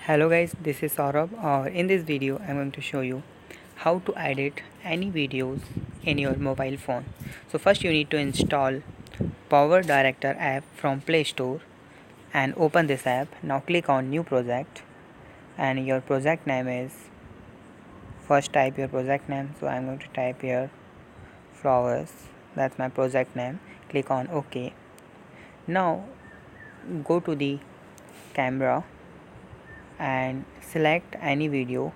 Hello guys, this is Saurabh. In this video I'm going to show you how to edit any videos in your mobile phone. So first you need to install powerdirector app from Play Store and open this app. Now click on new project and your project name is, first type your project name. So I'm going to type here flowers. That's my project name. Click on OK. Now go to the camera and select any video.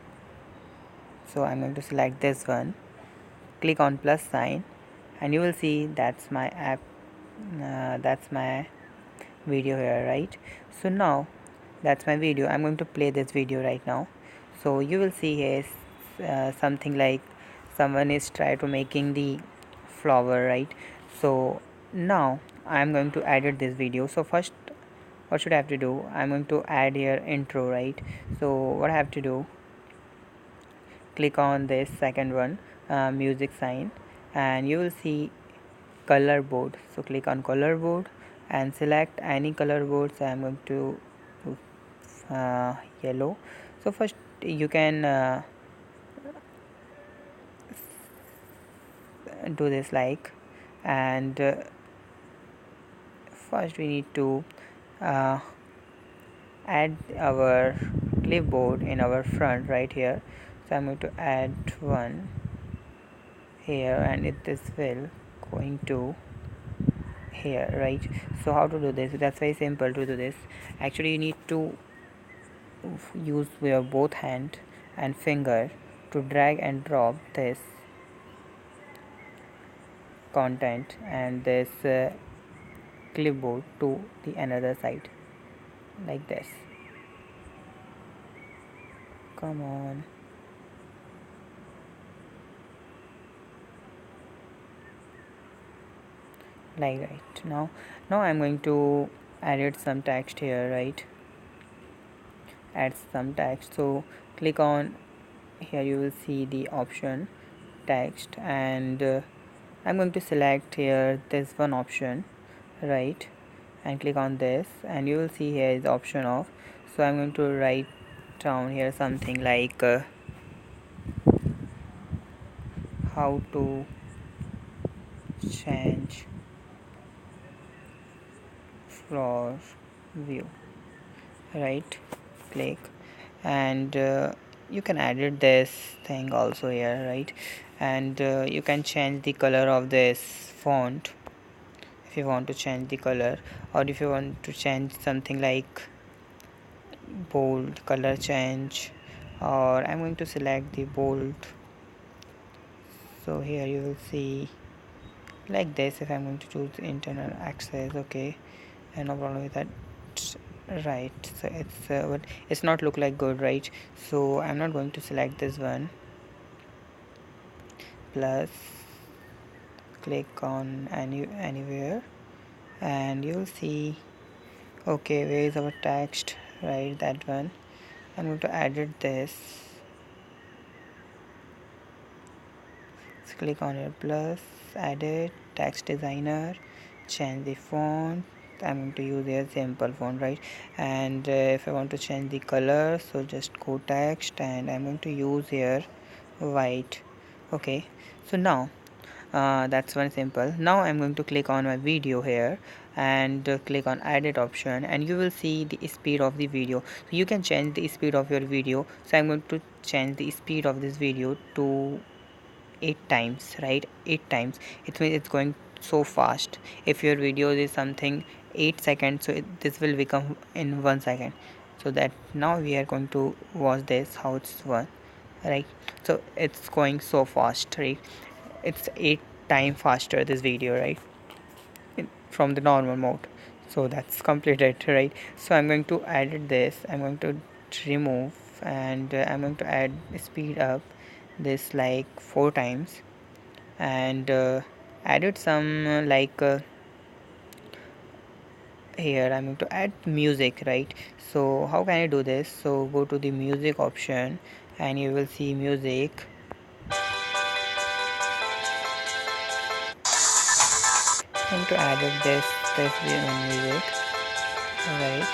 So I'm going to select this one, click on plus sign, and you will see that's my app, that's my video here, right? So now that's my video. I'm going to play this video right now. So you will see here something like someone is trying to making the flower, right? So now I'm going to edit this video. So first what should I have to do? I'm going to add here intro, right? So what I have to do, click on this second one, music sign, and you will see color board. So click on color board and select any color board. So I'm going to yellow. So first you can do this like, and first we need to uh, add our clipboard in our front right here. So I'm going to add one here, and it is will going to here, right? So how to do this? That's very simple to do this. Actually you need to use your both hand and finger to drag and drop this content and this clipboard to the another side, like this. Come on. Like right now I'm going to edit some text here, right? Add some text. So click on here, you will see the option text, and I'm going to select here this one option, right? And click on this, and you will see here is option of. So I'm going to write down here something like how to change floor view, right? Click, and you can edit this thing also here, right? And you can change the color of this font if you want to change the color, or if you want to change something like bold color change, or I'm going to select the bold. So here you will see like this. If I'm going to choose internal access, okay, and no problem with that, right? So it's but it's not look like good, right? So I'm not going to select this one. Plus click on anywhere, and you'll see, okay, where is our text, right? That one. I'm going to edit this. So click on your plus, edit text designer, change the font. I'm going to use here simple font, right? And if I want to change the color, so just go text, and I'm going to use here white. Okay, so now that's one simple. Now I'm going to click on my video here, and click on edit option, and you will see the speed of the video. So you can change the speed of your video. So I'm going to change the speed of this video to 8 times, right? 8 times. It means it's going so fast. If your video is something 8 seconds, so this will become in 1 second. So that now we are going to watch this how it's one, right? So it's going so fast, right? It's 8 times faster this video, right? From the normal mode. So that's completed, right? So I'm going to edit this. I'm going to remove, and I'm going to add speed up this like 4 times, and added some here I'm going to add music, right? So how can I do this? So go to the music option, and you will see music. I'm going to add this music, right?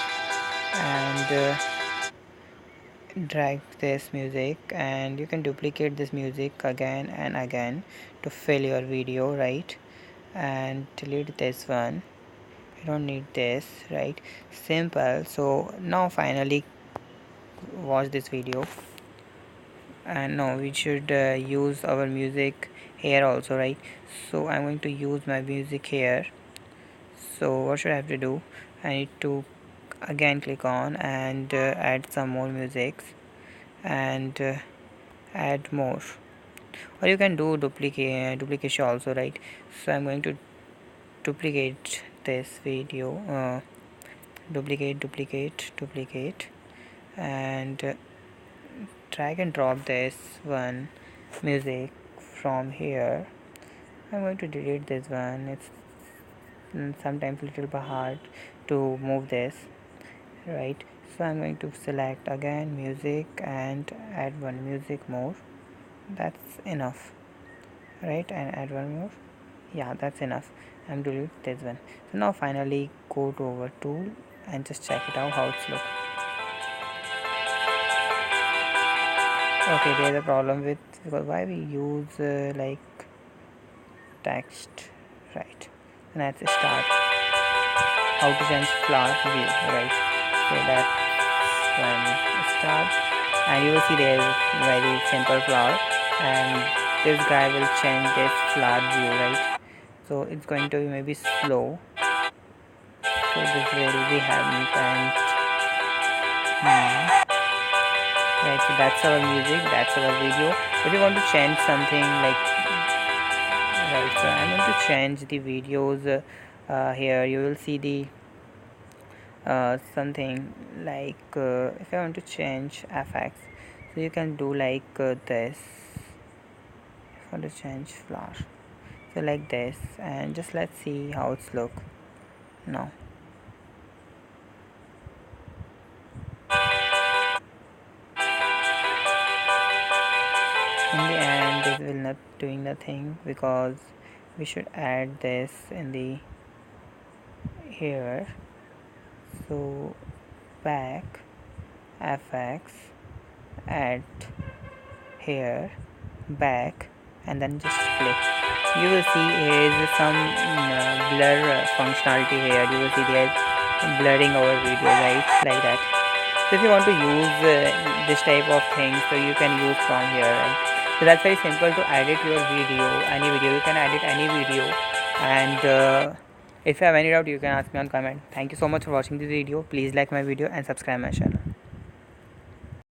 And drag this music and you can duplicate this music again and again to fill your video, right? And delete this one, you don't need this, right? Simple. So now finally watch this video, and now we should use our music here also, right? So I'm going to use my music here. So what should I have to do? I need to again click on and add some more musics and add more, or you can do duplication also, right? So I'm going to duplicate this video, duplicate and drag and drop this one music from here. I'm going to delete this one. It's sometimes a little bit hard to move this, right? So I'm going to select again music and add one music more. That's enough, right? And add one more. Yeah, that's enough. I'm delete this one. So now finally go to our tool and just check it out how it's look. Okay, there's a problem with, because why we use like text, right? And let's start how to change flower view, right? So that's when start, and you will see there is very simple flower, and this guy will change this flower view, right? So it's going to be maybe slow, so this will be having and right. So that's our music, that's our video. If you want to change something like, right, so I'm going to change the videos. Here you will see the something like if I want to change fx, so you can do like this. If I want to change flower, so like this, and just let's see how it's look now. In the end this will not doing nothing, because we should add this in the here. So back fx, add here, back, and then just play. You will see here is some blur functionality here. You will see there blurring our video, right? Like that. So if you want to use this type of thing, so you can use from here, right? So that's very simple to edit your video, any video. You can edit any video, and if you have any doubt, you can ask me on comment. Thank you so much for watching this video. Please like my video and subscribe my channel.